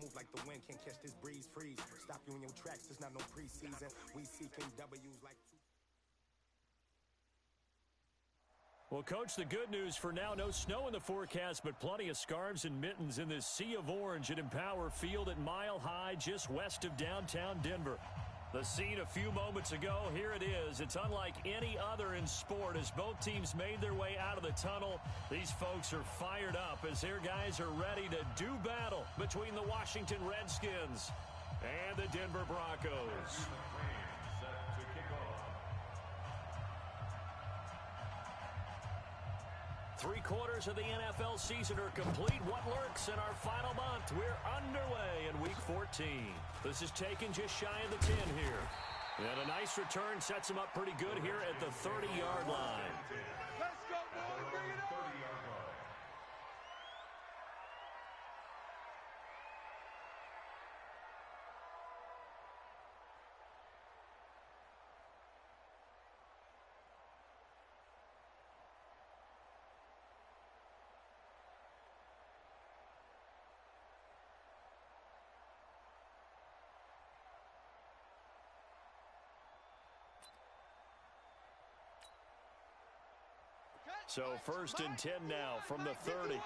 move like the wind, can't catch this breeze, freeze. Stop you in your tracks, there's not no preseason. We seeking W's like... Well, Coach, the good news for now, no snow in the forecast, but plenty of scarves and mittens in this sea of orange at Empower Field at Mile High, just west of downtown Denver. The scene a few moments ago, here it is. It's unlike any other in sport as both teams made their way out of the tunnel. These folks are fired up as their guys are ready to do battle between the Washington Redskins and the Denver Broncos. Set to kick off. 3/4 of the NFL season are complete. What lurks in our final month? We're underway in Week 14. This is taken just shy of the 10 here. And a nice return sets him up pretty good here at the 30-yard line. Let's go, boy. Bring it on. 30-yard line. So 1st and 10 now from the 30. You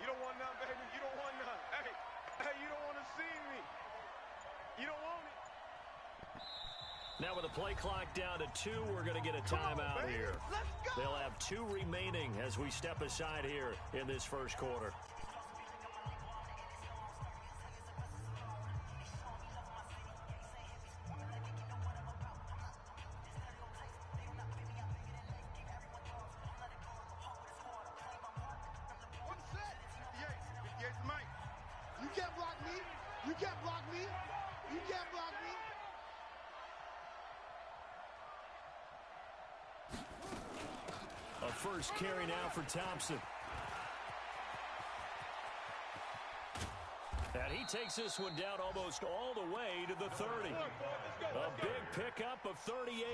don't want none, baby. You don't want none. Hey, you don't want to see me. You don't want it. Now with the play clock down to 2, we're going to get a timeout here. Let's go. They'll have 2 remaining as we step aside here in this first quarter. A first carry now for Thompson. And he takes this one down almost all the way to the 30. A big pickup of 38.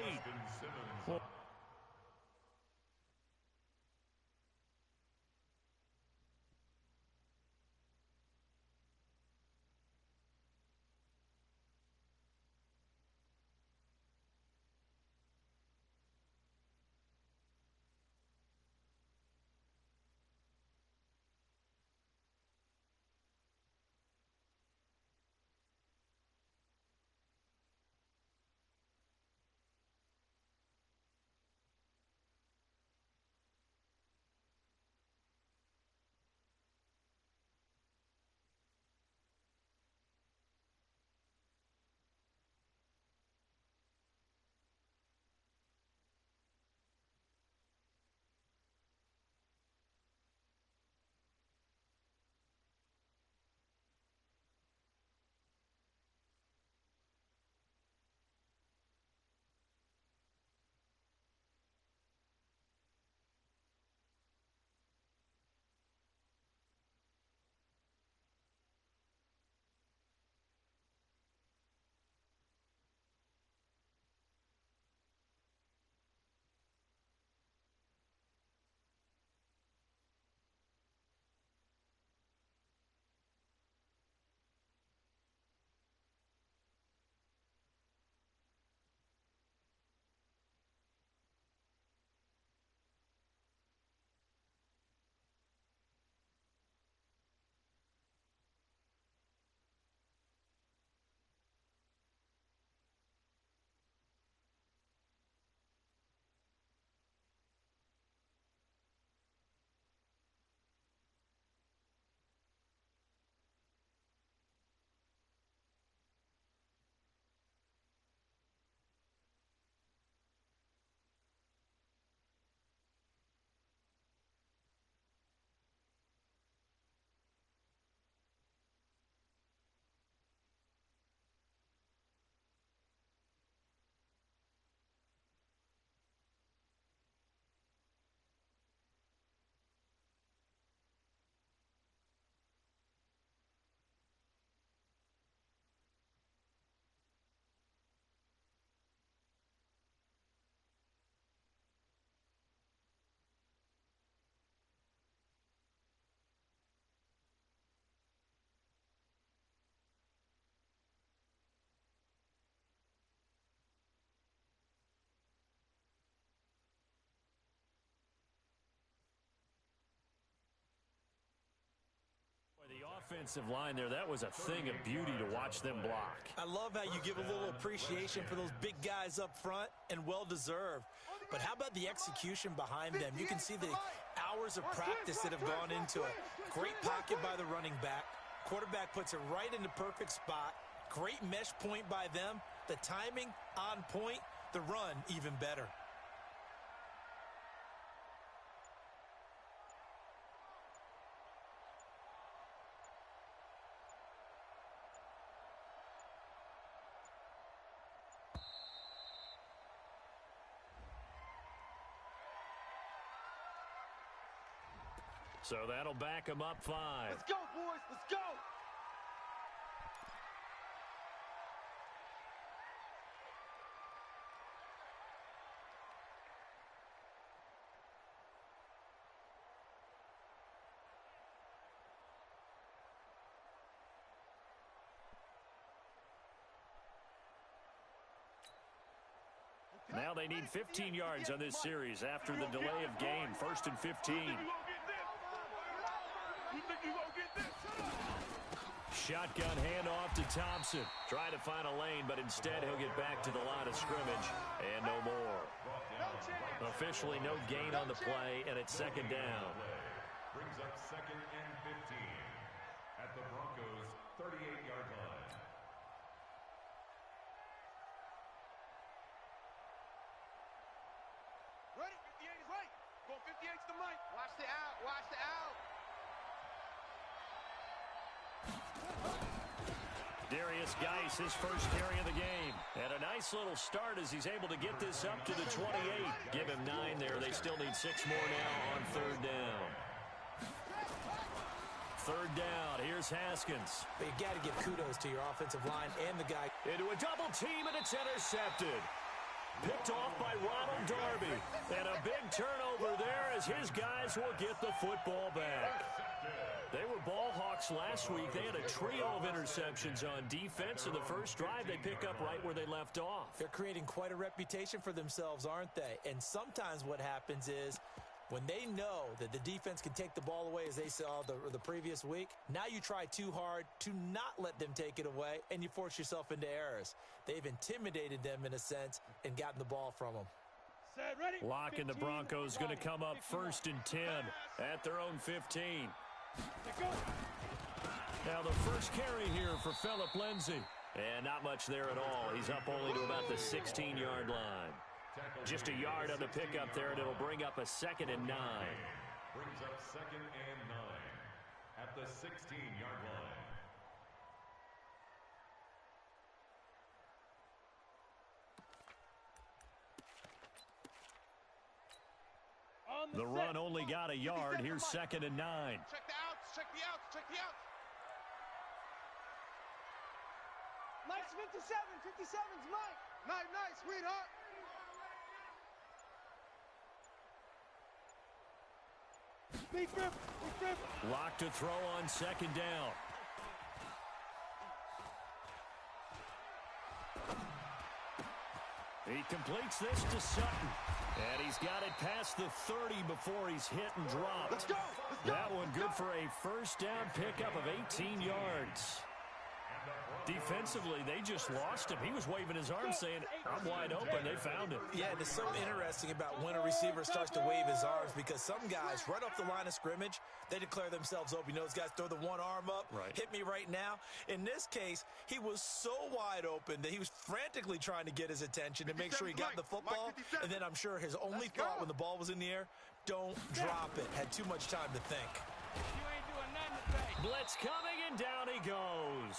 offensive line there, that was a thing of beauty to watch them block. I love how you give a little appreciation for those big guys up front, and well-deserved. But how about the execution behind them? You can see the hours of practice that have gone into it. Great pocket by the running back. Quarterback puts it right in the perfect spot. Great mesh point by them. The timing on point. The run even better. So that'll back them up 5. Let's go, boys. Let's go. Now they need 15 yards on this series after the delay of game. 1st and 15. Shotgun handoff to Thompson. Try to find a lane, but instead he'll get back to the line of scrimmage. And no more. Officially no gain on the play, and it's 2nd down. Brings up 2nd and 15 at the Broncos' 38-yard line. Ready? 58 is right. Go 58's the mic. Watch the out. Watch the out. Darius Geis, his first carry of the game. And a nice little start as he's able to get this up to the 28. Give him 9 there. They still need 6 more now on 3rd down. 3rd down. Here's Haskins. But you got to give kudos to your offensive line and the guy. Into a double team, and it's intercepted. Picked off by Ronald Darby. And a big turnover there as his guys will get the football back. They were ball hawks last week. They had a trio of interceptions on defense. In the first drive, they pick up right where they left off. They're creating quite a reputation for themselves, aren't they? And sometimes what happens is when they know that the defense can take the ball away, as they saw the previous week, now you try too hard to not let them take it away, and you force yourself into errors. They've intimidated them in a sense and gotten the ball from them. Lock in the Broncos going to come up 1st and 10 at their own 15. Now the first carry here for Phillip Lindsay. And not much there at all. He's up only to about the 16-yard line. Just a yard on the pickup there, and it'll bring up a 2nd and 9. Brings up 2nd and 9 at the 16-yard line. The run only got a yard. Here's 2nd and 9. Check the outs. Check the outs. Check the outs. Nice 57. 57's Mike. Nice, sweetheart. Big grip. Lock to throw on 2nd down. He completes this to Sutton. And he's got it past the 30 before he's hit and dropped. Let's go. That one good for a first down pickup of 18 yards. Defensively, they just lost him. He was waving his arms saying, I'm wide open. They found him. Yeah, and it's so interesting about when a receiver starts to wave his arms, because some guys, right off the line of scrimmage, they declare themselves open. You know, those guys throw the one arm up, hit me right now. In this case, he was so wide open that he was frantically trying to get his attention to make sure he got the football. And then I'm sure his only thought when the ball was in the air, don't drop it. Had too much time to think. You ain't doing nothing today. Blitz coming, and down he goes.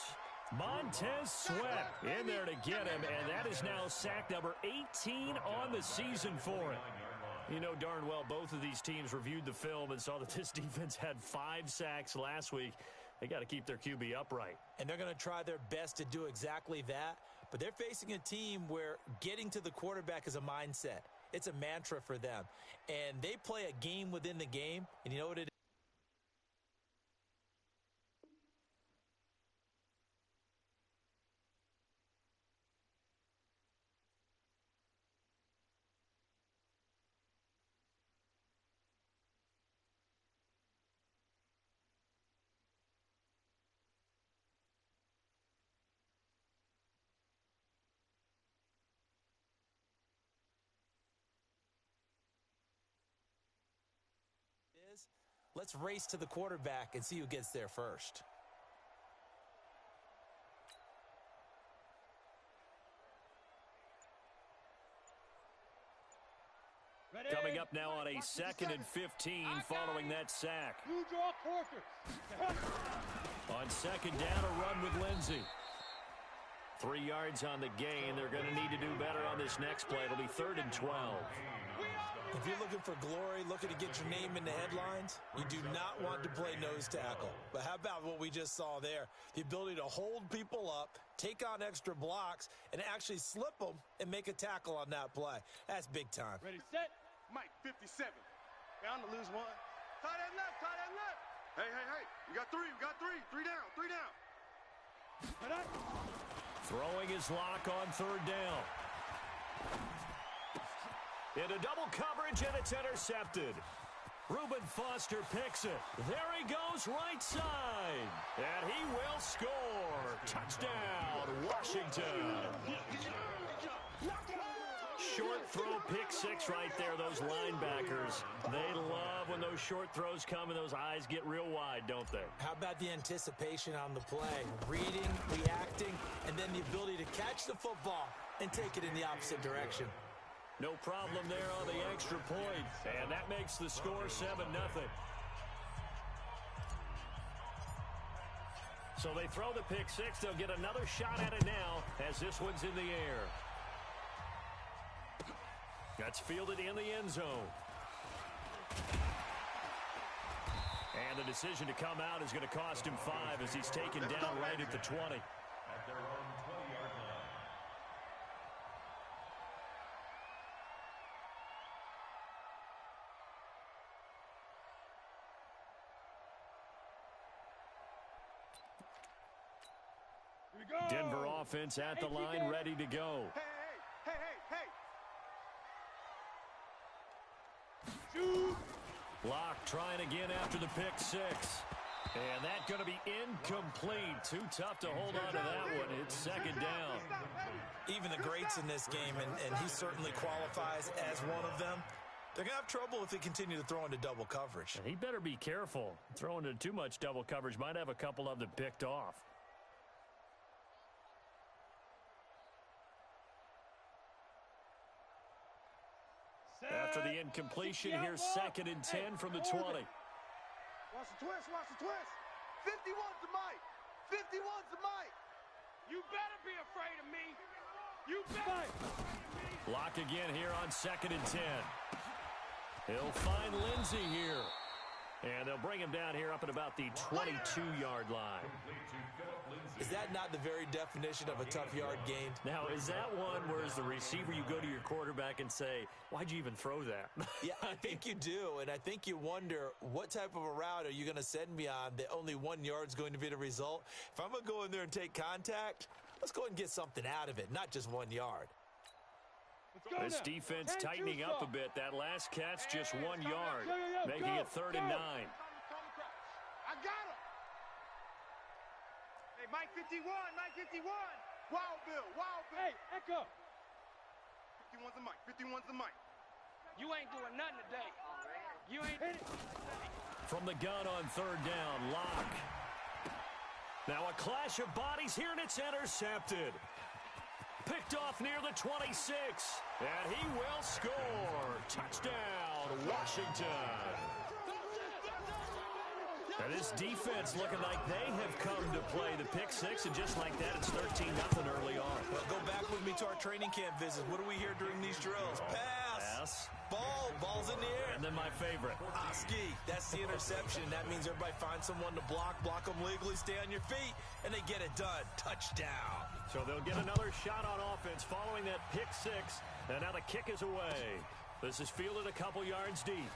Montez Sweat in there to get him, and that is now sack number 18 on the season for him. You know darn well both of these teams reviewed the film and saw that this defense had 5 sacks last week. They got to keep their QB upright. And they're going to try their best to do exactly that, but they're facing a team where getting to the quarterback is a mindset. It's a mantra for them, and they play a game within the game, and you know what it is? Let's race to the quarterback and see who gets there first. Coming up now on a 2nd and 15 following that sack. You draw quarters. On 2nd down, a run with Lindsey. 3 yards on the gain. They're going to need to do better on this next play. It'll be 3rd and 12. If you're looking for glory, looking to get your name in the headlines, you do not want to play nose tackle. But how about what we just saw there? The ability to hold people up, take on extra blocks, and actually slip them and make a tackle on that play. That's big time. Ready, set. Mike, 57. Bound to lose one. Tie that left, tie that left. Hey, hey, hey. We got 3, we got 3. 3 down, 3 down. Throwing his lock on 3rd down. Into double coverage, and it's intercepted. Reuben Foster picks it. There he goes, right side. And he will score. Touchdown, Washington. Short throw, pick 6 right there, those linebackers. They love when those short throws come and those eyes get real wide, don't they? How about the anticipation on the play? Reading, reacting, and then the ability to catch the football and take it in the opposite direction. No problem there on the extra point. And that makes the score 7-0. So they throw the pick 6. They'll get another shot at it now as this one's in the air. That's fielded in the end zone. And the decision to come out is going to cost him 5 as he's taken down right at the 20. At their own 20-yard line. Denver offense at the line, ready to go. Hey, hey, hey, hey. Shoot. Locke trying again after the pick 6. And that's going to be incomplete. Too tough to hold on to that one. It's 2nd down. Even the greats in this game, and he certainly qualifies as one of them, they're going to have trouble if they continue to throw into double coverage. And he better be careful. Throwing into too much double coverage might have a couple of them picked off. After the incompletion, here's 2nd and 10 from the 20. Watch the twist, watch the twist. 51's the mic. 51's the mic. You better be afraid of me. You better. Lock again here on 2nd and 10. He'll find Lindsey here. And they'll bring him down here up at about the 22-yard line. Is that not the very definition of a tough yard gained? Now, is that one where as the receiver you go to your quarterback and say, why'd you even throw that? Yeah, I think you do, and I think you wonder what type of a route are you going to send me on that only 1 yard's going to be the result? If I'm going to go in there and take contact, let's go ahead and get something out of it, not just 1 yard. This defense tightening up a bit. That last catch just 1 yard, making it 3rd and 9. I got him. Hey, Mike 51, Mike 51. Wild Bill, Wild Bill. Hey, Echo. 51's the mic, 51's the mic. You ain't doing nothing today. You ain't hit it. From the gun on 3rd down, Locke. Now a clash of bodies here, and it's intercepted. Picked off near the 26, and he will score. Touchdown, Washington. And this defense looking like they have come to play the pick 6, and just like that, it's 13-0 early on. Well, go back with me to our training camp visits. What do we hear during these drills? Pass. Ball. Ball's in the air. And then my favorite. Ski. That's the interception. That means everybody finds someone to block them legally, stay on your feet, and they get it done. Touchdown. So they'll get another shot on offense following that pick 6, and now the kick is away. This is fielded a couple yards deep.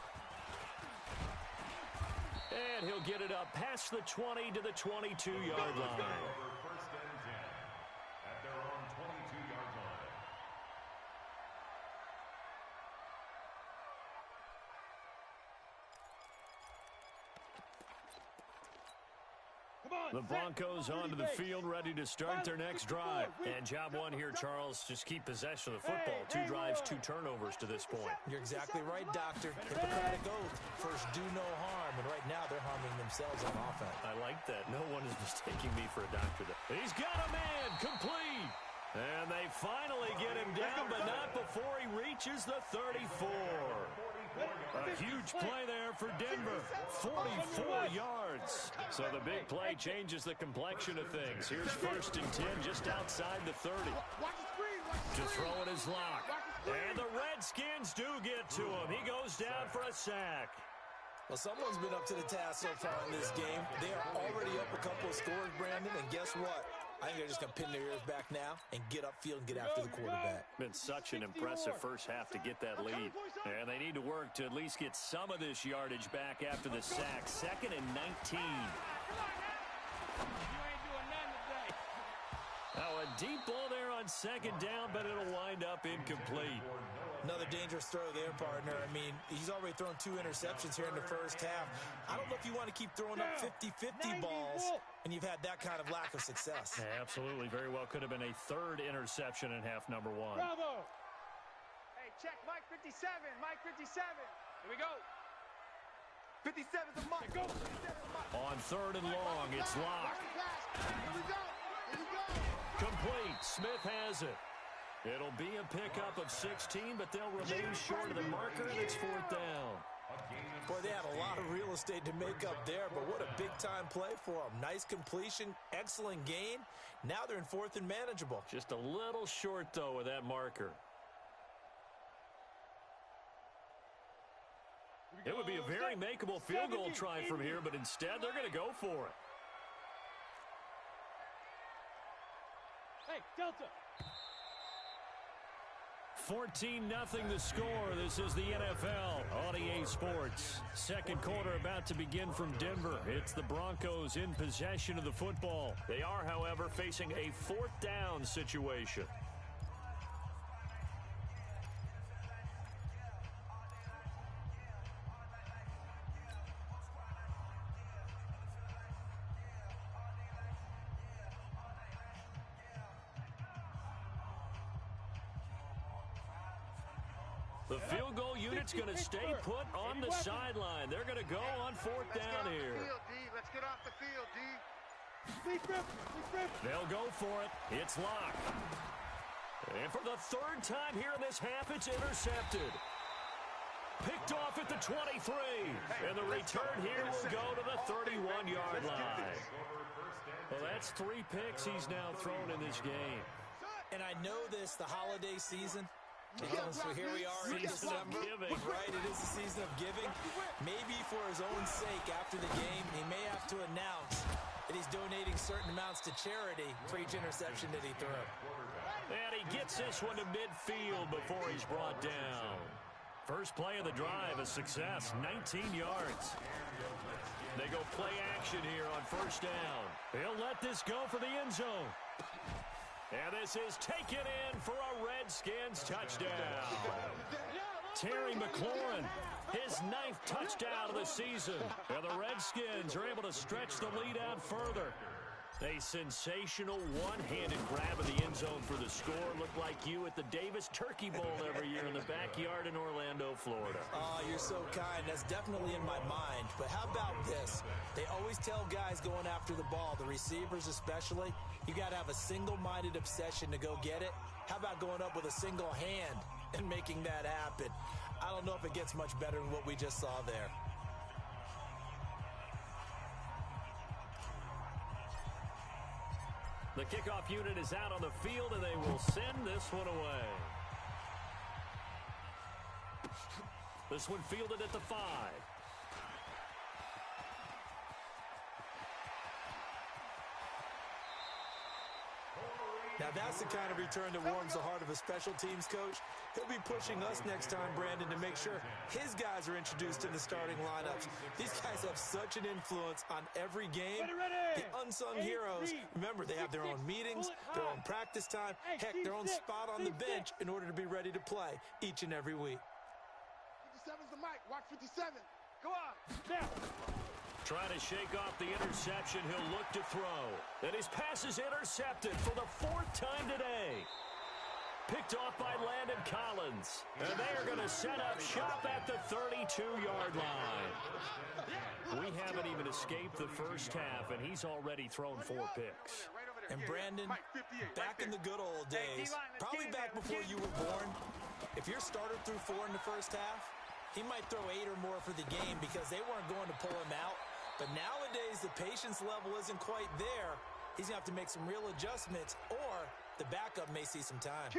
And he'll get it up past the 20 to the 22-yard line. First and 10 at their own 22-yard line. The Broncos onto the field, ready to start their next drive. And job one here, Charles, just keep possession of the football. 2 drives, 2 turnovers to this point. You're exactly right, Doctor. Hippocratic oath. First, do no harm. And right now, they're harming themselves on offense. I like that. No one is mistaking me for a doctor. He's got a man, complete. And they finally get him down, but not before he reaches the 34. A huge play there for Denver. 44 yards. So the big play changes the complexion of things. Here's 1st and 10 just outside the 30. To throw it is Lock. And the Redskins do get to him. He goes down for a sack. Well, someone's been up to the task so far in this game. They are already up a couple of scores, Brandon, and guess what? I think they're just going to pin their ears back now and get upfield and get after the quarterback. Been such an impressive first half to get that lead. And they need to work to at least get some of this yardage back after the sack. 2nd and 19. Now a deep ball there on 2nd down, but it'll wind up incomplete. Another dangerous throw there, partner. I mean, he's already thrown 2 interceptions here in the first half. I don't know if you want to keep throwing up 50-50 balls, and you've had that kind of lack of success. Yeah, absolutely. Very well could have been a 3rd interception in half number 1. Bravo. Hey, check Mike 57. Mike 57. Here we go. 57's a Mike. Go. On 3rd and long, it's Lock. Here we go. Here we go. Complete. Smith has it. It'll be a pickup of 16, but they'll remain short of the marker, and it's 4th down. Boy, they had a lot of real estate to make up there, but what a big-time play for them. Nice completion, excellent gain. Now they're in 4th and manageable. Just a little short, though, with that marker. It would be a very makeable field goal try from here, but instead they're going to go for it. Hey, Delta. 14-0 the score. This is the NFL on EA Sports. 2nd quarter about to begin from Denver. It's the Broncos in possession of the football. They are, however, facing a 4th down situation. The field goal unit's going to stay put on the sideline. They're going to go on 4th down here. Let's get off the field, D. They'll go for it. It's Lock. And for the 3rd time here in this half, it's intercepted. Picked off at the 23. And the return here will go to the 31-yard line. Well, that's 3 picks he's now thrown in this game. And I know this, the holiday season. So here we are in December, right? It is the season of giving. Maybe for his own sake, after the game, he may have to announce that he's donating certain amounts to charity for each interception that he threw. And he gets this one to midfield before he's brought down. First play of the drive, a success, 19 yards. They go play action here on 1st down. He'll let this go for the end zone. And this is taken in for a Redskins touchdown. Terry McLaurin, his 9th touchdown of the season. And the Redskins are able to stretch the lead out further. A sensational one-handed grab of the end zone for the score. Looked like you at the Davis Turkey Bowl every year in the backyard in Orlando, Florida. Oh, you're so kind. That's definitely in my mind. But how about this? They always tell guys going after the ball, the receivers especially, you got to have a single-minded obsession to go get it. How about going up with a single hand and making that happen? I don't know if it gets much better than what we just saw there. The kickoff unit is out on the field, and they will send this one away. This one fielded at the 5. Now that's the kind of return that warms the heart of a special teams coach. He'll be pushing us next time, Brandon, to make sure his guys are introduced in the starting lineups. These guys have such an influence on every game. The unsung heroes, remember, they have their own meetings, their own practice time, heck, their own spot on the bench in order to be ready to play each and every week. 57's the mic. Watch 57. Go on. Now. Trying to shake off the interception. He'll look to throw. And his pass is intercepted for the 4th time today. Picked off by Landon Collins. And they are going to set up shop at the 32-yard line. We haven't even escaped the first half, and he's already thrown 4 picks. And Brandon, back in the good old days, probably back before you were born, if your starter threw 4 in the first half, he might throw 8 or more for the game because they weren't going to pull him out. But nowadays, the patience level isn't quite there. He's going to have to make some real adjustments, or the backup may see some time.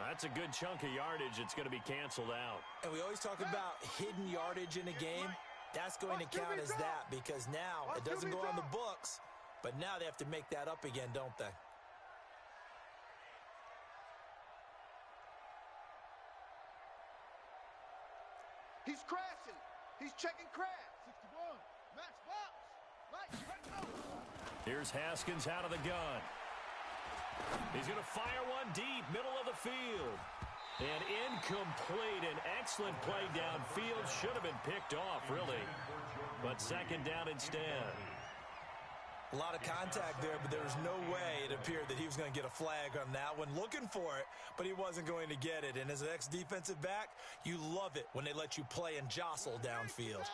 That's a good chunk of yardage. It's going to be canceled out. And we always talk about hidden yardage in a game. That's going to count as that because now it doesn't go on the books, but now they have to make that up again, don't they? He's crashing. He's checking crash. 61. Max box. Here's Haskins out of the gun. He's going to fire one deep, middle of the field. And incomplete. An excellent play downfield. Should have been picked off, really. But second down instead. A lot of contact there, but there was no way it appeared that he was going to get a flag on that one. Looking for it, but he wasn't going to get it. And as an ex-defensive back, you love it when they let you play and jostle downfield.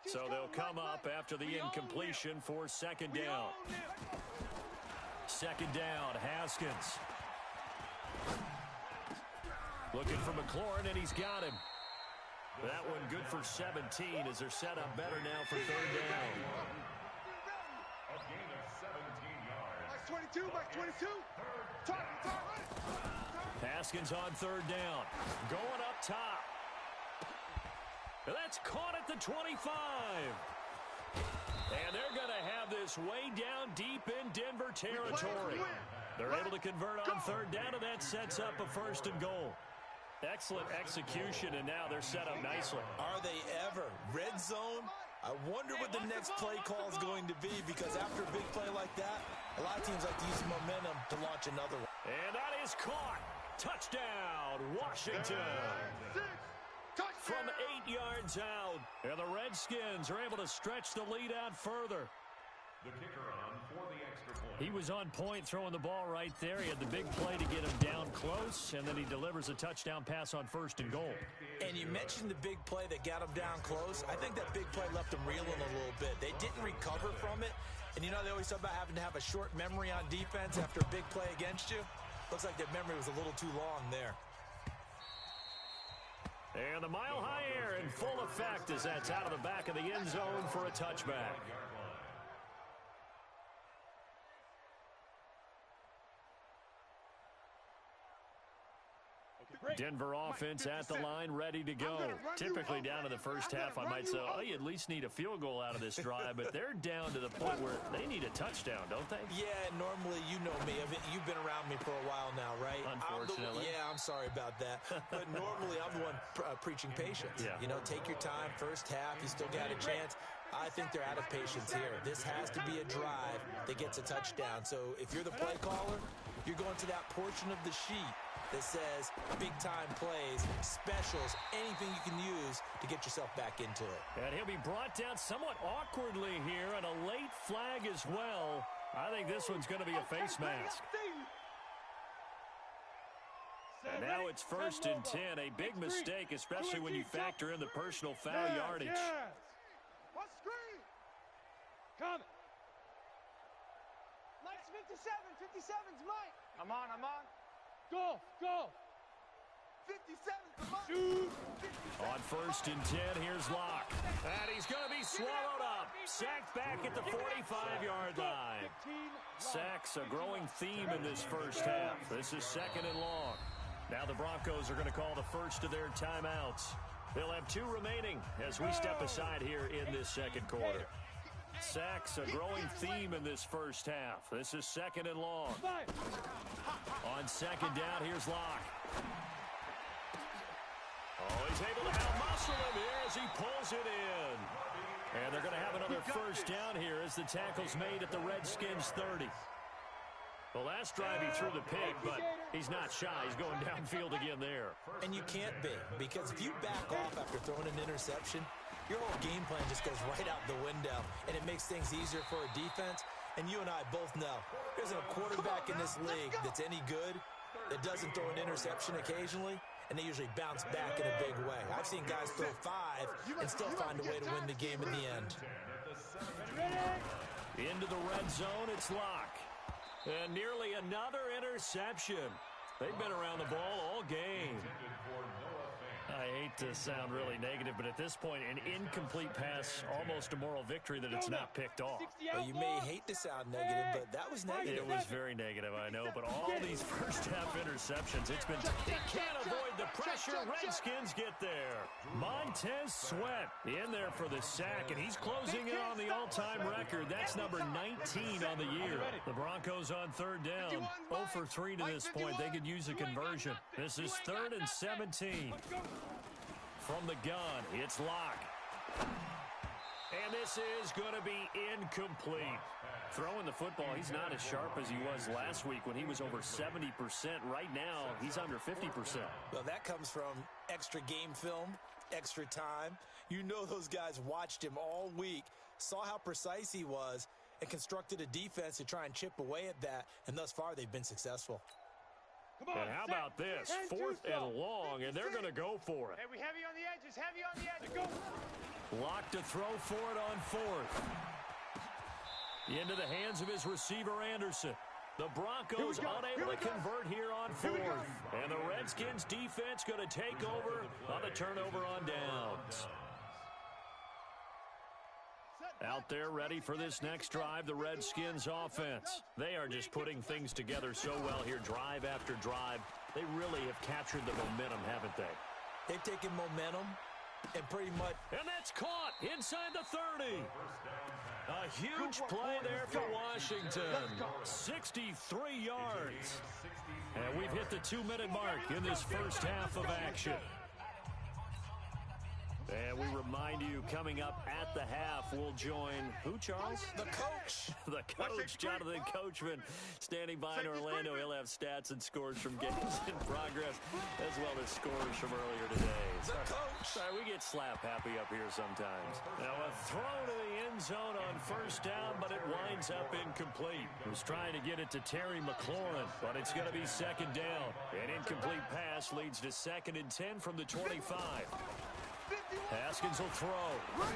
So they'll come up after the incompletion for second down. Second down, Haskins. Looking for McLaurin, and he's got him. That one good for 17 as they're set up better now for third down. A gain of 17 yards. Max 22, Max 22. Target. Haskins on third down. Going up top. That's caught at the 25. And they're going to have this way down deep in Denver territory. They're able to convert on third down, and that sets up a 1st and goal. Excellent execution, and now they're set up nicely. Are they ever? Red zone? I wonder what the next play call is going to be, because after a big play like that, a lot of teams like to use momentum to launch another one. And that is caught. Touchdown, Washington. From 8 yards out. And the Redskins are able to stretch the lead out further. The kicker on for the extra point. He was on point throwing the ball right there. He had the big play to get him down close, and then he delivers a touchdown pass on 1st and goal. And you mentioned the big play that got him down close. I think that big play left him reeling a little bit. They didn't recover from it. And you know, they always talk about having to have a short memory on defense after a big play against you. Looks like their memory was a little too long there. And the mile-high air in full effect as that's out of the back of the end zone for a touchback. Denver offense at the line, ready to go. Typically down to the first half, I might say, oh, you at least need a field goal out of this drive, but they're down to the point where they need a touchdown, don't they? Yeah, normally, you know me. You've been around me for a while now, right? Unfortunately. I'm sorry about that. But normally, I'm the one preaching patience. Yeah. You know, take your time. First half, you still got a chance. I think they're out of patience here. This has to be a drive that gets a touchdown. So if you're the play caller, you're going to that portion of the sheet that says big-time plays, specials, anything you can use to get yourself back into it. And he'll be brought down somewhat awkwardly here, and a late flag as well. I think this one's going to be a face mask. And now it's 1st and 10, a big mistake, especially when you factor in the personal foul yardage. What screen? Coming. Mike's 57. 57's Mike. I'm on. Go. 57's the Mike. Shoot. On 1st and 10, here's Locke. And he's going to be swallowed up. Sacked back at the 45-yard line. Sacks a growing theme in this first half. This is 2nd and long. Now the Broncos are going to call the first of their timeouts. They'll have 2 remaining as we step aside here in this second quarter. Sacks a growing theme in this first half. This is 2nd and long. On 2nd down, here's Locke. Oh, he's able to out-muscle him here as he pulls it in. And they're going to have another first down here as the tackle's made at the Redskins 30. The last drive he threw the pick, but he's not shy. He's going downfield again there. And you can't be, because if you back off after throwing an interception, your whole game plan just goes right out the window, and it makes things easier for a defense. And you and I both know there's a quarterback in this league that's any good that doesn't throw an interception occasionally, and they usually bounce back in a big way. I've seen guys throw 5 and still find a way to win the game in the end. Into the red zone, it's Locke. And nearly another interception. They've been around the ball all game. I hate to sound really negative, but at this point, an incomplete pass, almost a moral victory that it's not picked off. Well, you may hate to sound negative, but that was negative. It was very negative, I know, but all these first-half interceptions, it's been... They can't avoid the pressure. Redskins get there. Montez Sweat in there for the sack, and he's closing in on the all-time record. That's number 19 on the year. The Broncos on third down. 0 for 3 to this point. They could use a conversion. This is 3rd and 17. From the gun, it's Locke. And this is going to be incomplete. Throwing the football, he's not as sharp as he was last week when he was over 70%. Right now, he's under 50%. Well, that comes from extra game film, extra time. You know those guys watched him all week, saw how precise he was, and constructed a defense to try and chip away at that, and thus far they've been successful. And how about this? 4th and long, and they're going to go for it. Hey, we heavy on the edges, heavy on the edges. Go. Lock to throw for it on 4th. Into the hands of his receiver, Anderson. The Broncos unable to convert here on 4th. And the Redskins defense going to take over on the turnover on downs. Out there ready for this next drive, the Redskins offense. They are just putting things together so well here, drive after drive. They really have captured the momentum, haven't they? They've taken momentum and pretty much... And that's caught inside the 30. A huge play there for Washington. 63 yards. And we've hit the 2-minute mark in this first half of action. And we remind you, coming up at the half, we'll join who, Charles? The coach. The coach, Jonathan Coachman, standing by in Orlando. He'll have stats and scores from games in progress, as well as scores from earlier today. The coach. Sorry, we get slap happy up here sometimes. Now a throw to the end zone on 1st down, but it winds up incomplete. He was trying to get it to Terry McLaurin, but it's going to be 2nd down. An incomplete pass leads to 2nd and 10 from the 25. Haskins will throw.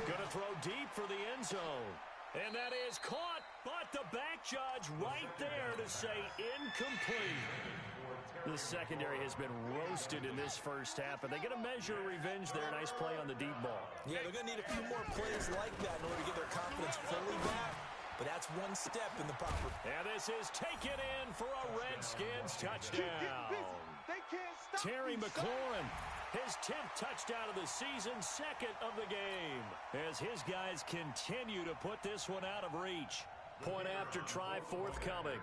Going to throw deep for the end zone. And that is caught, but the back judge right there to say incomplete. The secondary has been roasted in this first half, and they get a measure of revenge there. Nice play on the deep ball. Yeah, they're going to need a few more plays like that in order to get their confidence fully back. But that's one step in the proper. And this is taken in for a Redskins touchdown. Terry McLaurin, his 10th touchdown of the season, 2nd of the game, as his guys continue to put this one out of reach. Point after try forthcoming.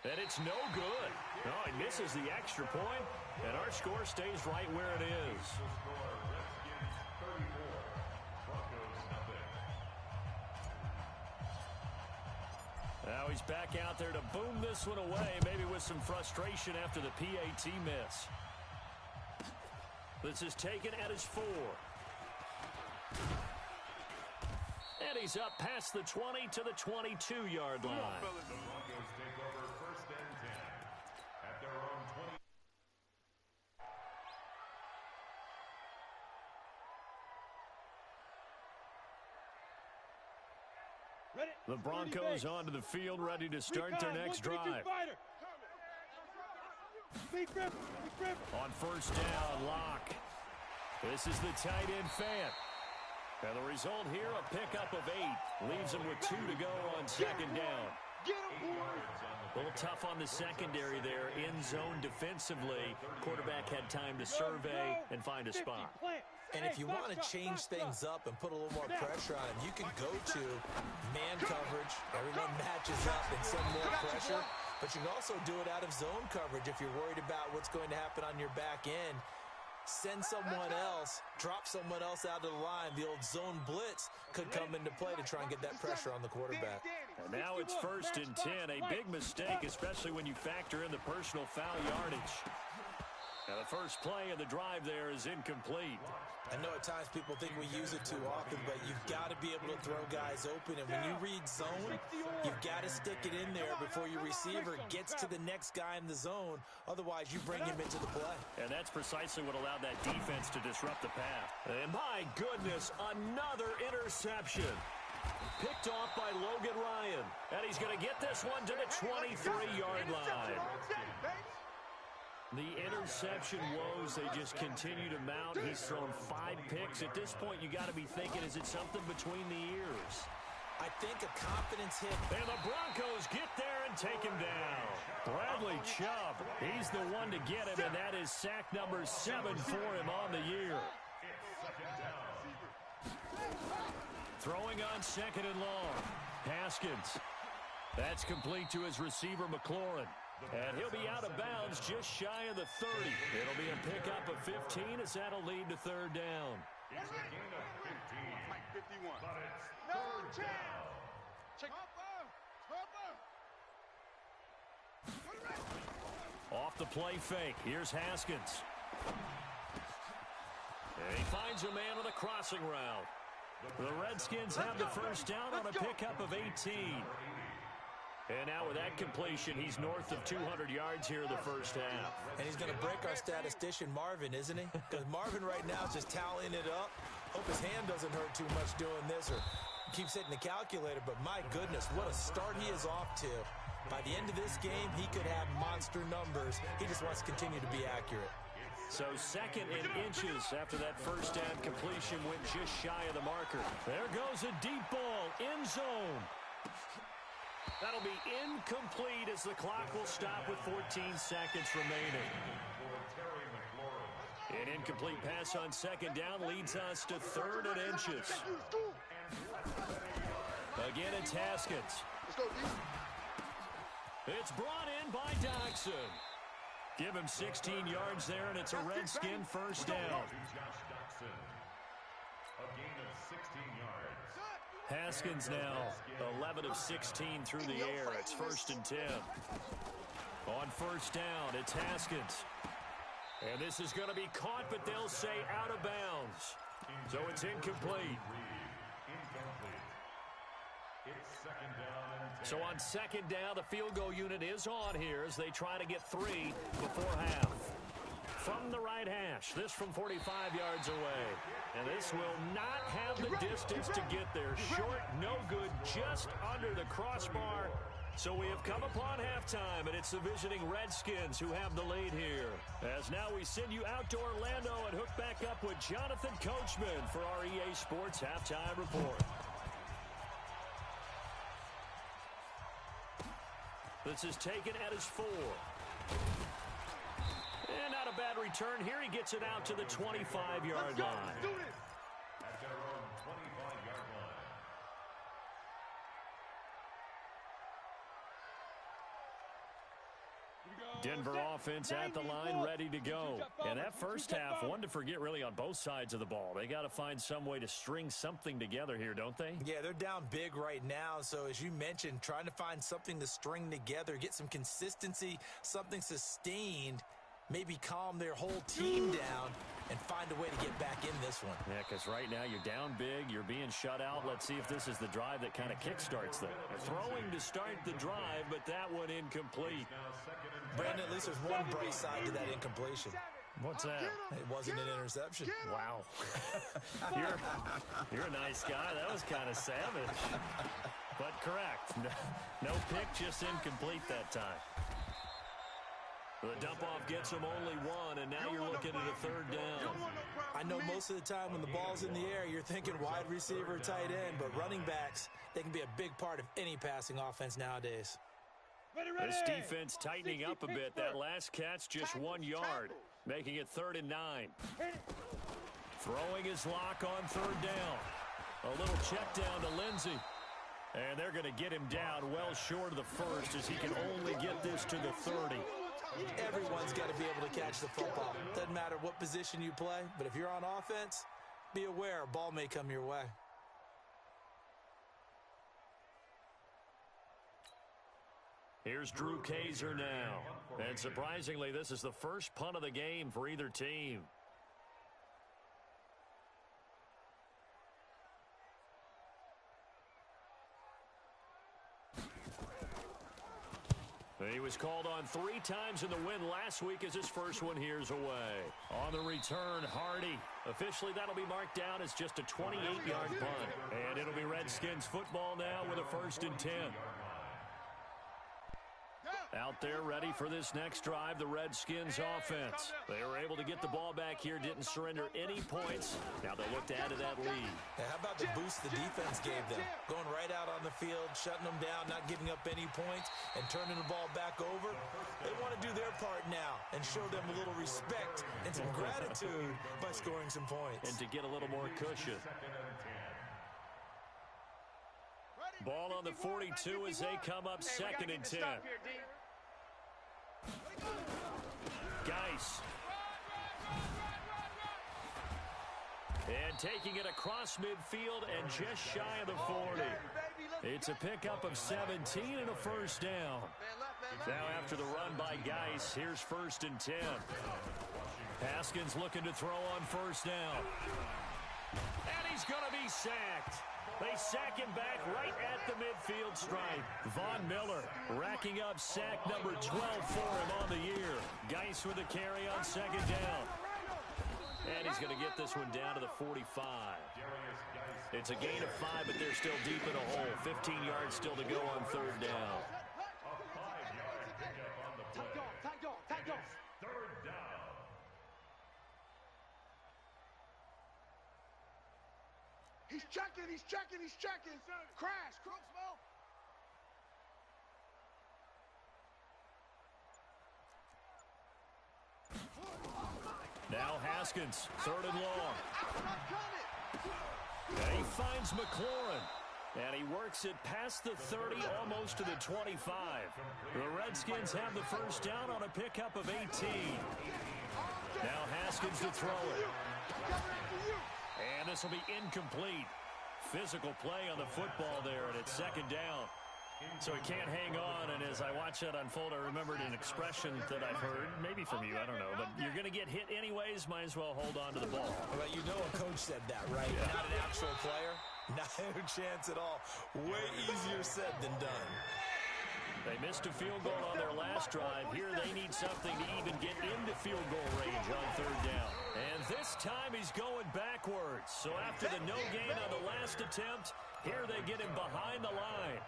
And it's no good. No, he misses the extra point, and our score stays right where it is. Now he's back out there to boom this one away, maybe with some frustration after the PAT miss. This is taken at his 4. And he's up past the 20 to the 22-yard line. The Broncos take over 1st and 10 at their own 20. The Broncos onto the field, ready to start their next drive. On 1st down, Locke. This is the tight end Fant. And the result here, a pickup of 8. Leaves him with 2 to go on 2nd down. A little tough on the secondary there. In zone defensively. Quarterback had time to survey and find a spot. And if you want to change things up and put a little more pressure on him, you can go to man coverage. Everyone matches up and send more pressure. But you can also do it out of zone coverage if you're worried about what's going to happen on your back end. send someone else, drop someone else out of the line. The old zone blitz could come into play to try and get that pressure on the quarterback. And now it's 1st and 10. A big mistake, especially when you factor in the personal foul yardage. And the first play of the drive there is incomplete. I know at times people think we use it too often, but you've got to be able to throw guys open. And when you read zone, you've got to stick it in there before your receiver gets to the next guy in the zone. Otherwise, you bring him into the play. And that's precisely what allowed that defense to disrupt the pass. And my goodness, another interception. Picked off by Logan Ryan. And he's going to get this one to the 23-yard line. The interception woes, they just continue to mount. He's thrown 5 picks. At this point, you got to be thinking, is it something between the ears? I think a confidence hit. And the Broncos get there and take him down. Bradley Chubb, he's the one to get him, and that is sack number 7 for him on the year. Throwing on 2nd and long. Haskins. That's complete to his receiver, McLaurin. And he'll be out of bounds just shy of the 30. It'll be a pickup of 15 as that'll lead to 3rd down. It's a gain of 15. Mike 51. But it's No 3rd chance. down. Check. Off the play fake. Here's Haskins. And he finds a man with a crossing route. The Redskins have the first down on a pickup of 18. And now with that completion, he's north of 200 yards here in the first half. And he's going to break our statistician, Marvin, isn't he? Because Marvin right now is just tallying it up. Hope his hand doesn't hurt too much doing this or keeps hitting the calculator. But my goodness, what a start he is off to. By the end of this game, he could have monster numbers. He just wants to continue to be accurate. So 2nd and inches after that first down completion went just shy of the marker. There goes a deep ball in zone. That'll be incomplete as the clock will stop with 14 seconds remaining. An incomplete pass on 2nd down leads us to 3rd and inches. Again, it's Haskins. It's brought in by Dodson. Give him 16 yards there, and it's a Redskin first down. A gain of 16 yards. Haskins now 11 of 16 through the air. It's 1st and 10. On 1st down, it's Haskins. And this is going to be caught, but they'll say out of bounds. So it's incomplete. It's 2nd down and 10. So on 2nd down, the field goal unit is on here as they try to get 3 before half. From the right hash, this from 45 yards away. And this will not have the distance to get there. Short, no good, just under the crossbar. So we have come upon halftime, and it's the visiting Redskins who have the lead here. As now we send you out to Orlando and hook back up with Jonathan Coachman for our EA Sports Halftime Report. This is taken at his 4. And not a bad return here. He gets it out to the 25-yard line. At their own 25-yard line. Denver offense at the line, ready to go. And that first half, one to forget really on both sides of the ball. They got to find some way to string something together here, don't they? Yeah, they're down big right now. So as you mentioned, trying to find something to string together, get some consistency, something sustained, maybe calm their whole team down and find a way to get back in this one. Yeah, because right now you're down big, you're being shut out. Let's see if this is the drive that kind of kickstarts them. Throwing to start the drive, but that one incomplete. Brandon, at least there's one bright side to that incompletion. What's that? It wasn't an interception. Wow. You're a nice guy. That was kind of savage. But correct. No pick, just incomplete that time. The dump-off gets him only 1, and now you're looking at a 3rd down. I know most of the time when the ball's in the air, you're thinking wide receiver, tight end, but running backs, they can be a big part of any passing offense nowadays. This defense tightening up a bit. That last catch just 1 yard, making it 3rd and 9. Throwing his lock on 3rd down. A little check down to Lindsey. And they're going to get him down well short of the first as he can only get this to the 30. Everyone's got to be able to catch the football. Doesn't matter what position you play, but if you're on offense, be aware a ball may come your way. Here's Drew Kaiser now. And surprisingly, this is the first punt of the game for either team. He was called on 3 times in the win last week as his first one here's away. On the return, Hardy. Officially, that'll be marked down as just a 28-yard punt. And it'll be Redskins football now with a 1st and 10. Out there ready for this next drive, the Redskins offense. They were able to get the ball back here, didn't surrender any points. Now they'll look to add to that lead. Yeah, how about the boost the defense gave them? Going right out on the field, shutting them down, not giving up any points, and turning the ball back over. They want to do their part now and show them a little respect and some gratitude by scoring some points. And to get a little more cushion. Ball on the 42 as they come up 2nd and 10. Geis. And taking it across midfield and just shy of the 40. It's a pickup of 17 and a 1st down. Now after the run by Geis, here's 1st and 10. Haskins looking to throw on 1st down. And he's going to be sacked. They sack him back right at the midfield stripe. Von Miller racking up sack number 12 for him on the year. Geis with a carry on 2nd down. And he's going to get this one down to the 45. It's a gain of 5, but they're still deep in a hole. 15 yards still to go on 3rd down. He's checking, he's checking, he's checking. Crash, Crooks, Mo. Now Haskins, 3rd and long. And he finds McLaurin. And he works it past the 30, almost to the 25. The Redskins have the 1st down on a pickup of 18. Now Haskins to throw it. And this will be incomplete. Physical play on the football there, and it's 2nd down. So he can't hang on, and as I watch that unfold, I remembered an expression that I've heard, maybe from you, I don't know, but you're going to get hit anyways, might as well hold on to the ball. Well, you know a coach said that, right? Yeah. Not an actual player. Not a chance at all. Way easier said than done. They missed a field goal on their last drive. Here they need something to even get into field goal range on 3rd down. And this time he's going backwards. So after the no gain on the last attempt, here they get him behind the line.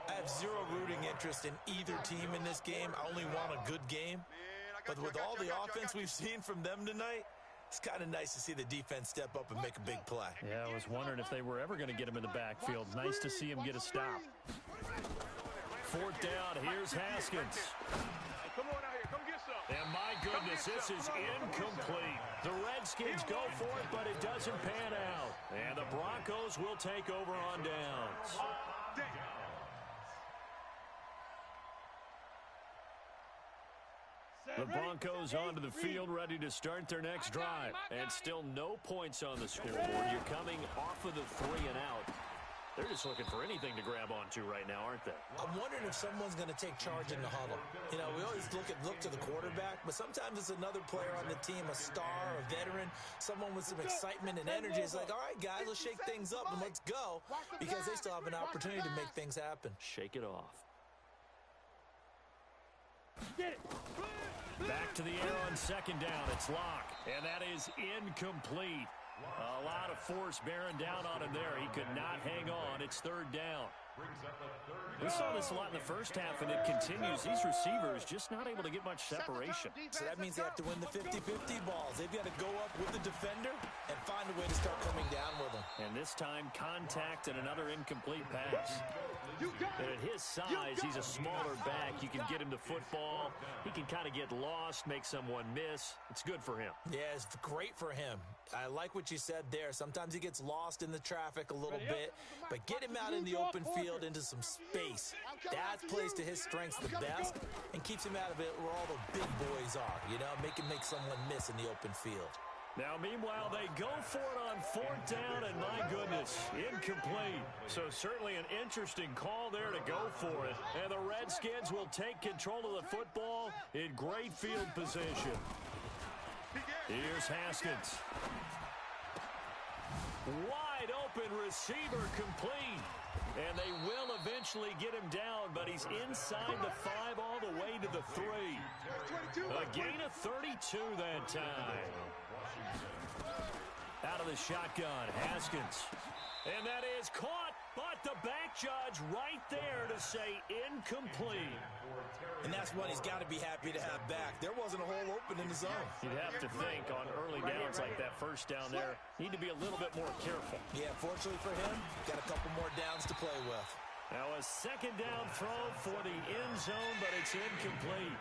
I have zero rooting interest in either team in this game. I only want a good game. But with all the offense we've seen from them tonight, it's kind of nice to see the defense step up and make a big play. Yeah, I was wondering if they were ever going to get him in the backfield. Nice to see him get a stop. 4th down, here's Haskins. Come on out here, come get some. And my goodness, this is incomplete. The Redskins go for it, but it doesn't pan out. And the Broncos will take over on downs. The Broncos onto the field, ready to start their next drive. And still no points on the scoreboard. You're coming off of the 3 and out. They're just looking for anything to grab onto right now, aren't they? I'm wondering if someone's going to take charge in the huddle. You know, we always look to the quarterback, but sometimes it's another player on the team, a star, a veteran, someone with some excitement and energy. It's like, all right, guys, let's shake things up and let's go, because they still have an opportunity to make things happen. Shake it off. Get it. Back to the air on 2nd down. It's Locke, and that is incomplete. A lot of force bearing down on him there. He could not hang on. It's 3rd down. We saw this a lot in the first half, and it continues. These receivers just not able to get much separation. So that means they have to win the 50-50 balls. They've got to go up with the defender and find a way to start coming down with them. And this time, contact and another incomplete pass. And at his size, he's a smaller back. You can get him the football. He can kind of get lost, make someone miss. It's good for him. Yeah, it's great for him. I like what you said there. Sometimes he gets lost in the traffic a little bit, but get him out in the open field into some space. adds plays to his strengths the best and keeps him out of it where all the big boys are, you know, make someone miss in the open field. Now, meanwhile, they go for it on 4th down, and my goodness, incomplete. So certainly an interesting call there to go for it. And the Redskins will take control of the football in great field position. Here's Haskins. Wide open receiver complete. And they will eventually get him down, but he's inside the 5 all the way to the 3. A gain of 32 that time. Out of the shotgun, Haskins. And that is caught, but the back judge right there to say incomplete. And that's one he's got to be happy to have back. There wasn't a hole open in the zone. You'd have to think on early downs like that first down there, need to be a little bit more careful. Yeah, fortunately for him, got a couple more downs to play with. Now a 2nd down throw for the end zone, but it's incomplete.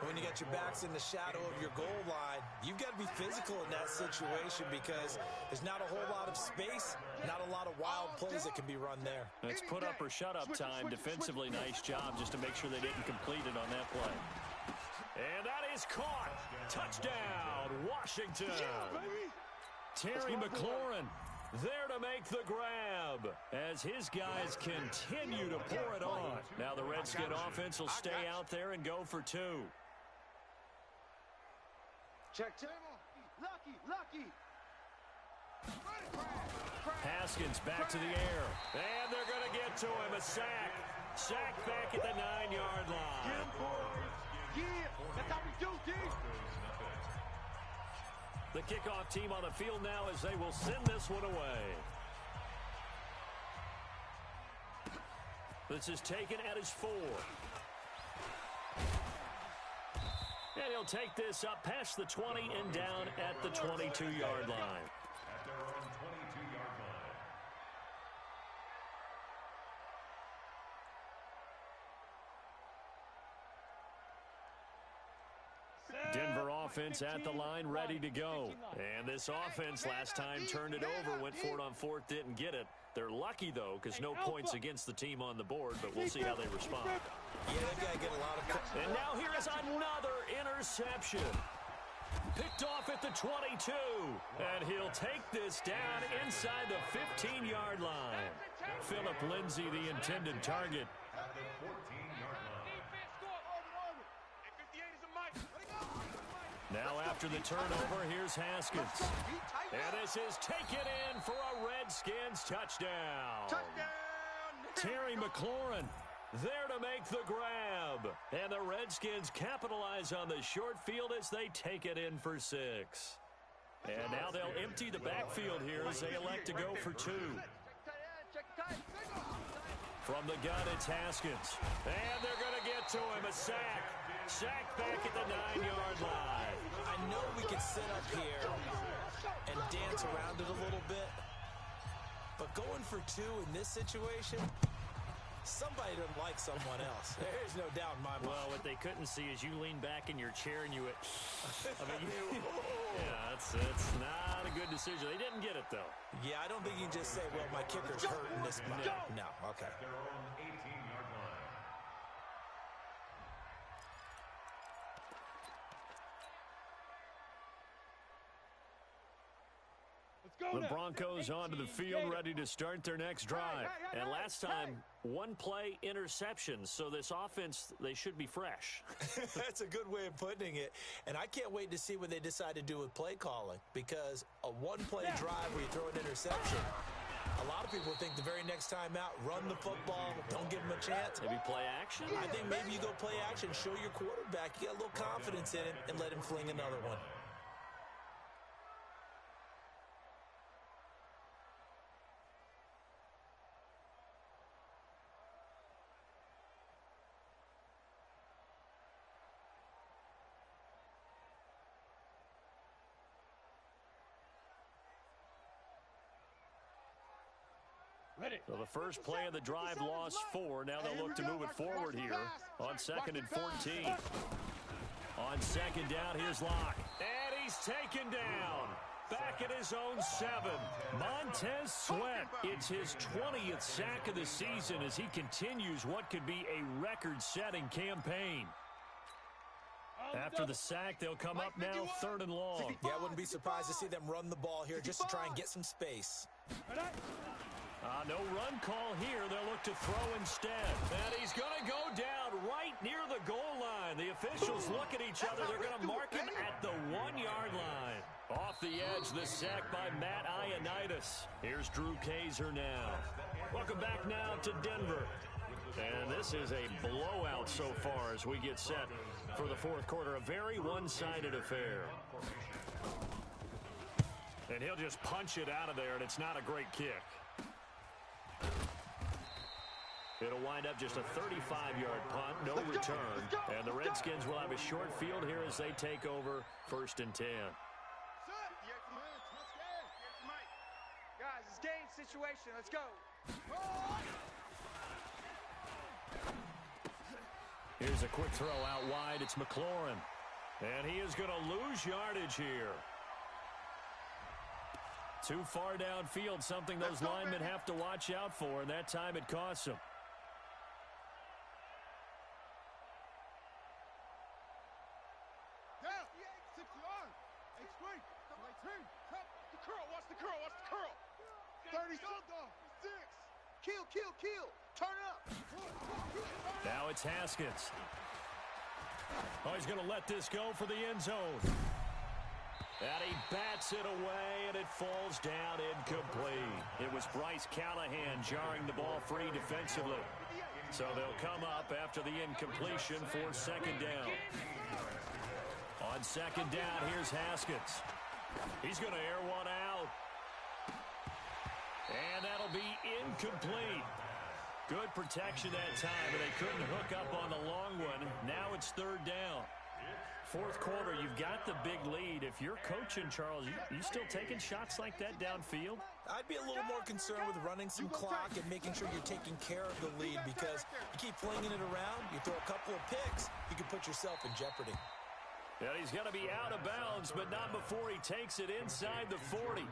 When you got your backs in the shadow of your goal line, you've got to be physical in that situation because there's not a whole lot of space, not a lot of wild plays that can be run there. It's put up or shut up time. Defensively, nice job just to make sure they didn't complete it on that play. And that is caught. Touchdown, Washington. Terry McLaurin there to make the grab as his guys continue to pour it on. Now the Redskin offense will stay out there and go for 2. Check. Lucky. Haskins back to the air. And they're going to get to him. A sack. Sack back at the 9-yard line. Yeah, that's how we do, D. The kickoff team on the field now as they will send this one away. This is taken at his 4. And he'll take this up past the 20 and down at the 22-yard line. At their own 22-yard line. Denver offense at the line, ready to go. And this offense last time turned it over, went for it on 4th, didn't get it. They're lucky, though, because no points against the team on the board, but we'll see how they respond. Yeah, they've got to get a lot of... And now here is another interception. Picked off at the 22. And he'll take this down inside the 15-yard line. Philip Lindsay, the intended target. At the 14-yard line. Now after the turnover, here's Haskins. And this is taken in for a Redskins touchdown. Terry McLaurin there to make the grab. And the Redskins capitalize on the short field as they take it in for 6. And now they'll empty the backfield here as they elect to go for 2. From the gun, it's Haskins. And they're going to get to him. A sack. Sack back at the 9-yard line. I know we can sit up here and dance around it a little bit, but going for 2 in this situation, somebody doesn't like someone else. There's no doubt in my mind. Well, what they couldn't see is you lean back in your chair and you went, yeah, it's not a good decision. They didn't get it, though. Yeah, I don't think you can just say, well, my kicker's hurt in this spot. No, okay. At their own 18-yard line. The Broncos onto the field, ready to start their next drive. And last time, 1 play interception. So this offense, they should be fresh. That's a good way of putting it. And I can't wait to see what they decide to do with play calling, because a 1-play drive where you throw an interception, a lot of people think the very next time out, run the football, don't give them a chance. Maybe play action? I think maybe you go play action, show your quarterback, you got a little confidence in him, and let him fling another one. So the first play of the drive lost 4. Now they'll look to move it forward here on 2nd and 14. On 2nd down, here's Locke. And he's taken down. back at his own 7. Montez Sweat, it's his 20th sack of the season as he continues what could be a record-setting campaign. After the sack, they'll come up now 3rd and long. Yeah, I wouldn't be surprised to see them run the ball here just to try and get some space. No run call here. They'll look to throw instead. And he's going to go down right near the goal line. The officials look at each other. They're going to mark him at the 1-yard line. Off the edge, the sack by Matt Ioannidis. Here's Drew Kaiser now. Welcome back now to Denver. And this is a blowout so far as we get set for the 4th quarter. A very one-sided affair. And he'll just punch it out of there, and it's not a great kick. It'll wind up just a 35-yard punt, no return. And the Redskins will have a short field here as they take over 1st and 10. Guys, it's game situation. Let's go. Here's a quick throw out wide. It's McLaurin. And he is going to lose yardage here. Too far downfield, something those linemen have to watch out for, and that time it costs them. Kill. Turn it up. Now it's Haskins. Oh, he's going to let this go for the end zone. And he bats it away, and it falls down incomplete. It was Bryce Callahan jarring the ball free defensively. So they'll come up after the incompletion for 2nd down. On 2nd down, here's Haskins. He's going to air one out. And that'll be incomplete. Good protection that time, but they couldn't hook up on the long one. Now it's 3rd down. 4th quarter, you've got the big lead. If you're coaching, Charles, you still taking shots like that downfield? I'd be a little more concerned with running some clock and making sure you're taking care of the lead, because you keep flinging it around, you throw a couple of picks, you can put yourself in jeopardy. And he's going to be out of bounds, but not before he takes it inside the 40.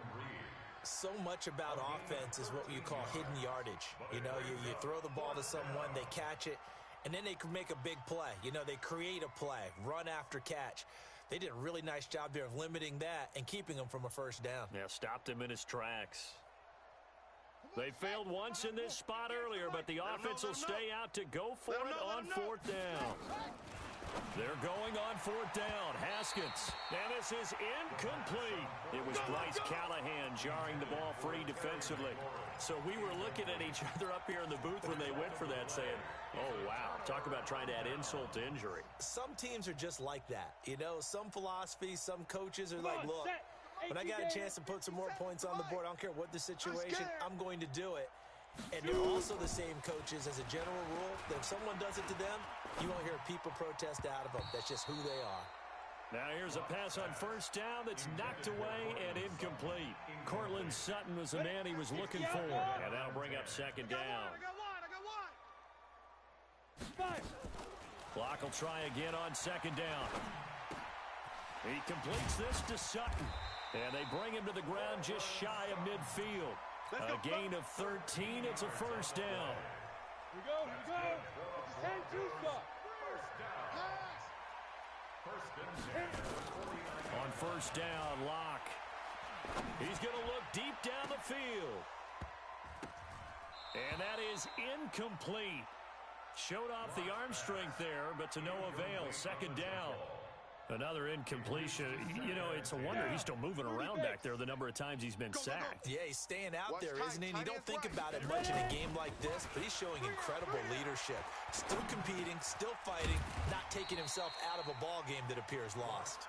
So much about offense is what you call hidden yardage. You know, you throw the ball to someone, they catch it, and then they can make a big play. You know, they create a play, run after catch. They did a really nice job there of limiting that and keeping him from a 1st down. Yeah, stopped him in his tracks. They failed once in this spot earlier, but the offense will stay out to go for it on 4th down. They're going on 4th down. Haskins. And this is incomplete. It was Bryce Callahan jarring the ball free defensively. So we were looking at each other up here in the booth when they went for that, saying, oh, wow, talk about trying to add insult to injury. Some teams are just like that. You know, some philosophies, some coaches are like, look, when I got a chance to put some more points on the board, I don't care what the situation, I'm going to do it. And they're also the same coaches as a general rule that if someone does it to them, you won't hear people protest out of them. That's just who they are. Now here's a pass on 1st down that's knocked away and incomplete. Cortland Sutton was the man he was looking for. And that'll bring up 2nd down. Clock will try again on 2nd down. He completes this to Sutton. And they bring him to the ground just shy of midfield. A gain of 13. It's a 1st down. Here we go. 10-2 stop. On 1st down, Locke. He's going to look deep down the field. And that is incomplete. Showed off the arm strength there, but to no avail. 2nd down. Another incompletion. You know, it's a wonder he's still moving around back there the number of times he's been sacked. Yeah, he's staying out there, isn't he? And you don't think about it much in a game like this, but he's showing incredible leadership. Still competing, still fighting, not taking himself out of a ball game that appears lost.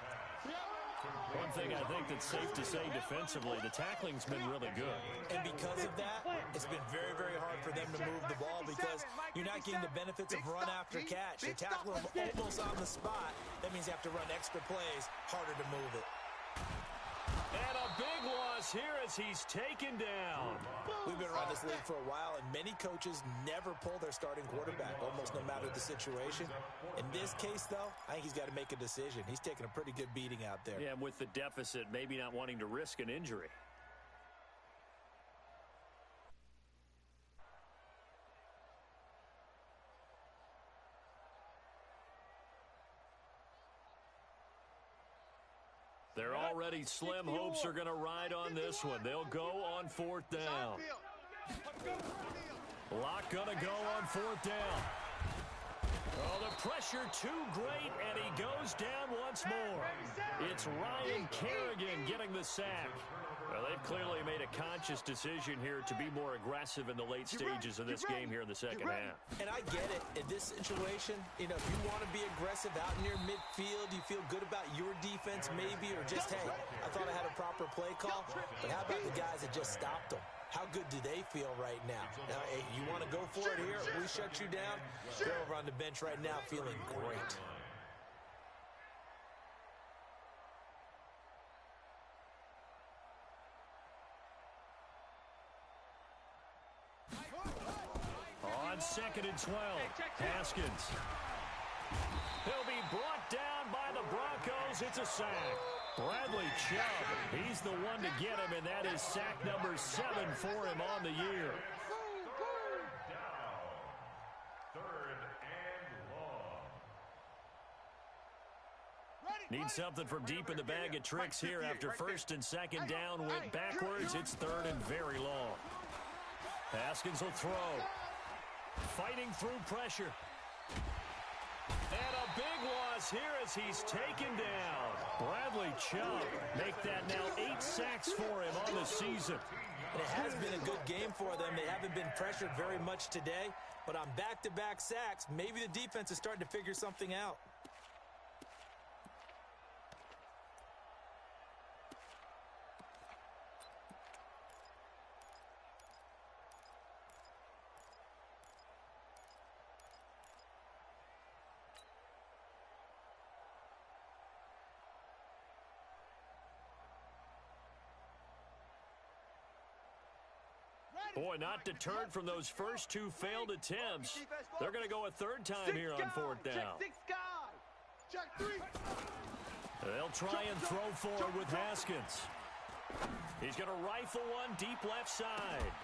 One thing I think that's safe to say defensively, the tackling's been really good. And because of that, it's been very, very hard for them to move the ball because you're not getting the benefits of run after catch. They tackle them almost on the spot. That means you have to run extra plays, harder to move it. And a big one loss here as he's taken down. We've been around this league for a while, and many coaches never pull their starting quarterback, almost no matter the situation. In this case, though, I think he's got to make a decision. He's taking a pretty good beating out there. Yeah, and with the deficit, maybe not wanting to risk an injury. They're already slim hopes are going to ride on this one. They'll go on 4th down. Lock going to go on 4th down. Oh, the pressure too great, and he goes down once more. It's Ryan Kerrigan getting the sack. Well, they've clearly made a conscious decision here to be more aggressive in the late stages of this game here in the second half. And I get it. In this situation, you know, if you want to be aggressive out near midfield, you feel good about your defense maybe, or just, hey, I thought I had a proper play call. But how about the guys that just stopped them? How good do they feel right now? Now, hey, you want to go for it here? We shut you down? They're over on the bench right now feeling great. On 2nd and 12, Haskins. He'll be brought down by the Broncos. It's a sack. Bradley Chubb, he's the one to get him, and that is sack number 7 for him on the year. Need something from deep in the bag of tricks here after 1st and 2nd down went backwards. It's 3rd and very long. Haskins will throw. Fighting through pressure. And a big loss here as he's taken down. Bradley Chubb make that now 8 sacks for him on the season. And it has been a good game for them. They haven't been pressured very much today, but on back-to-back sacks, maybe the defense is starting to figure something out. Boy, not deterred from those first 2 failed attempts. They're going to go a 3rd time here on 4th down. They'll try and throw forward with Haskins. He's going to rifle one deep left side.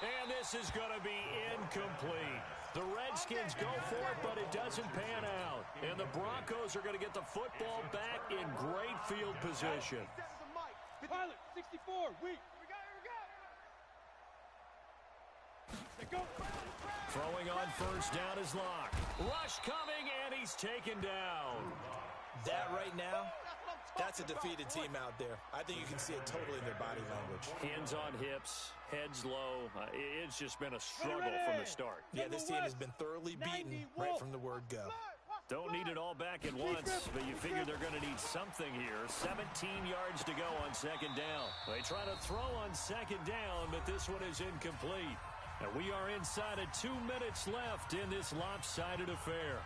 And this is going to be incomplete. The Redskins go for it, but it doesn't pan out. And the Broncos are going to get the football back in great field position. Pilot, 64, weak. Throwing on 1st down is Locke. Rush coming, and he's taken down. That right now, that's a defeated team out there. I think you can see it totally in their body language. Hands on hips, heads low. It's just been a struggle from the start. Yeah, this team has been thoroughly beaten right from the word go. Don't need it all back at once, but you figure they're going to need something here. 17 yards to go on 2nd down. They try to throw on 2nd down, but this one is incomplete. And we are inside of 2 minutes left in this lopsided affair.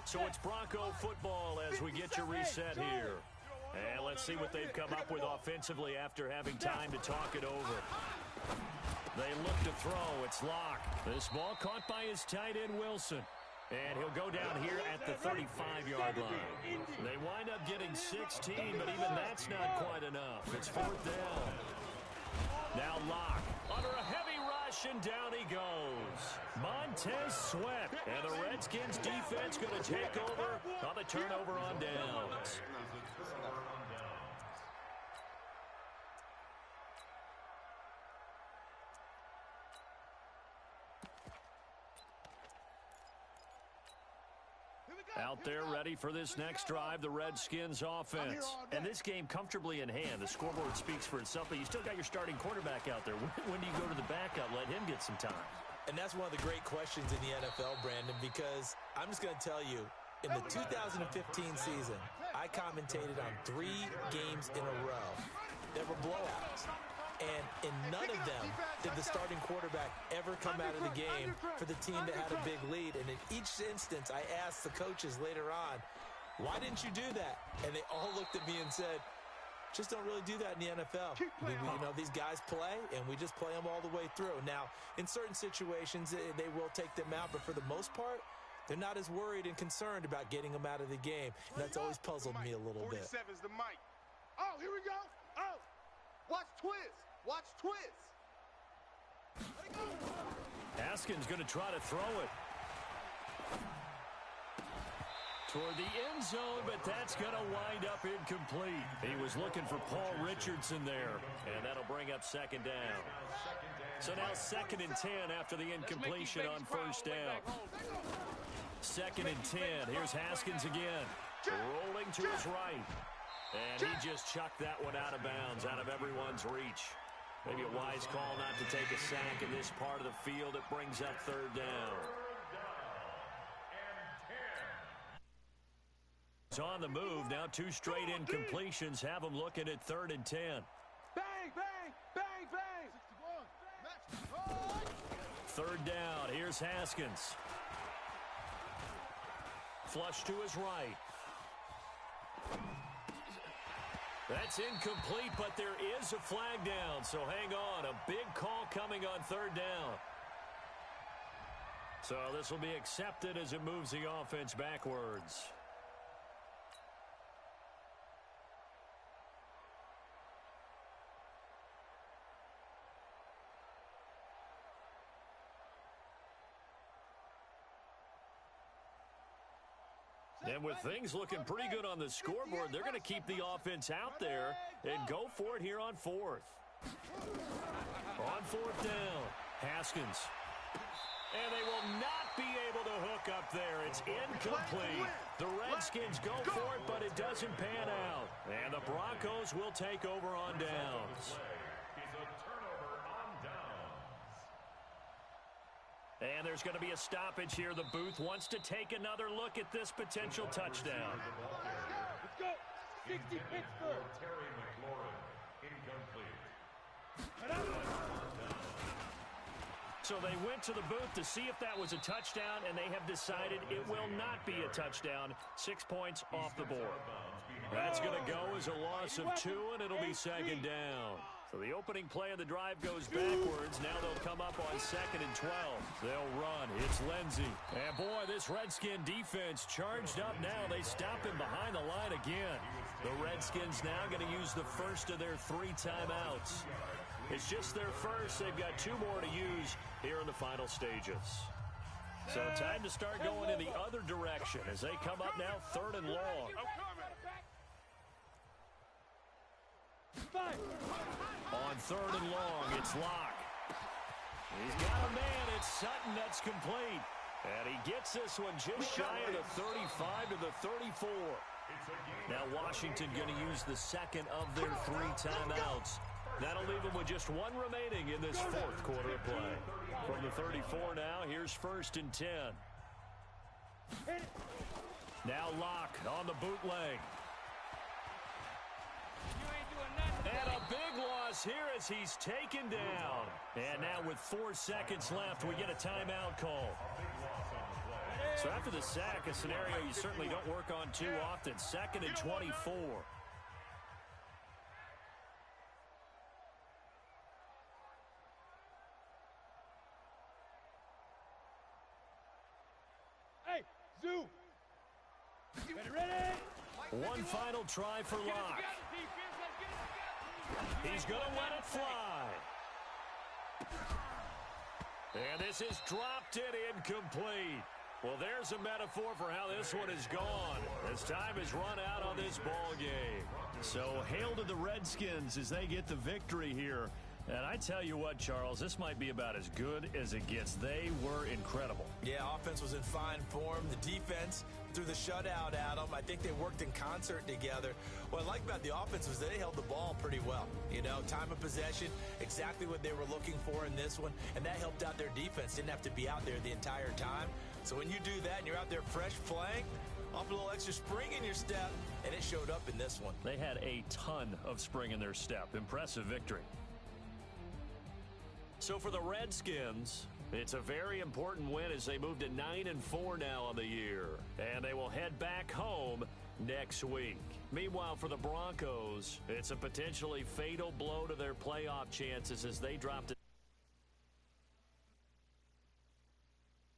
So it's Bronco football as we get your reset here. And let's see what they've come up with offensively after having time to talk it over. They look to throw. It's Locke. This ball caught by his tight end, Wilson. And he'll go down here at the 35-yard line. They wind up getting 16, but even that's not quite enough. It's 4th down. Now Locke under a heavy rush, and down he goes. Montez Sweat. And the Redskins defense going to take over on the turnover on downs. Out there ready for this next drive, the Redskins offense. And this game comfortably in hand. The scoreboard speaks for itself, but you still got your starting quarterback out there. When do you go to the backup? Let him get some time. And that's one of the great questions in the NFL, Brandon, because I'm just going to tell you, in the 2015 season, I commentated on 3 games in a row that were blowouts. And in none of them did the starting quarterback ever come out of the game for the team that had a big lead. And in each instance, I asked the coaches later on, Why didn't you do that? And they all looked at me and said, just don't really do that in the NFL. These guys play, and we just play them all the way through. Now, in certain situations, they will take them out, but for the most part, they're not as worried and concerned about getting them out of the game. And that's always puzzled me a little bit. 47's the mic. Oh, here we go. Oh, watch Twiz. Watch Twiz. Haskins going to try to throw it toward the end zone, but that's going to wind up incomplete. He was looking for Paul Richardson there, and that'll bring up second down. So now 2nd and 10 after the incompletion on first down. 2nd and 10. Here's Haskins again, rolling to his right. And he just chucked that one out of bounds, out of everyone's reach. Maybe a wise call not to take a sack in this part of the field. It brings up 3rd down. It's on the move. Now 2 straight incompletions have him looking at 3rd and 10. Bang, bang, bang, bang. 3rd down. Here's Haskins. Flush to his right. That's incomplete, but there is a flag down, so hang on. A big call coming on 3rd down. So this will be accepted as it moves the offense backwards. And with things looking pretty good on the scoreboard, they're going to keep the offense out there and go for it here on 4th. On 4th down, Haskins. And they will not be able to hook up there. It's incomplete. The Redskins go for it, but it doesn't pan out. And the Broncos will take over on downs. And there's going to be a stoppage here. The booth wants to take another look at this potential touchdown. Let's go. 60 Pittsburgh. Terry McLaurin, incomplete. So they went to the booth to see if that was a touchdown, and they have decided it will not be a touchdown. 6 points off the board. That's going to go as a loss of 2, and it'll be 2nd down. So the opening play of the drive goes backwards. Now they'll come up on 2nd and 12. They'll run. It's Lindsey. And boy, this Redskin defense charged up now. They stop him behind the line again. The Redskins now going to use the first of their 3 timeouts. It's just their first. They've got 2 more to use here in the final stages. So time to start going in the other direction as they come up now 3rd and long. On 3rd and long, it's Locke. He's got a man. It's Sutton. That's complete. And he gets this one just shy of the 35 to the 34. Now Washington going to use the 2nd of their 3 timeouts. That'll leave them with just 1 remaining in this 4th quarter of play. From the 34 now, here's 1st and 10. Now Locke on the bootleg. And a big loss here as he's taken down. And now with 4 seconds left, we get a timeout call. So after the sack, a scenario you certainly don't work on too often. 2nd and 24. Hey, Zoo. Ready? One final try for Locke. He's going to let it fly. And this is dropped it incomplete. Well, there's a metaphor for how this one is gone. As time has run out on this ball game. So hail to the Redskins as they get the victory here. And I tell you what, Charles, this might be about as good as it gets. They were incredible. Yeah, offense was in fine form. The defense threw the shutout at them. I think they worked in concert together. What I like about the offense was they held the ball pretty well. You know, time of possession, exactly what they were looking for in this one. And that helped out their defense. Didn't have to be out there the entire time. So when you do that and you're out there fresh playing, off a little extra spring in your step, and it showed up in this one. They had a ton of spring in their step. Impressive victory. So for the Redskins, it's a very important win as they move to 9-4 now on the year. And they will head back home next week. Meanwhile, for the Broncos, it's a potentially fatal blow to their playoff chances as they drop to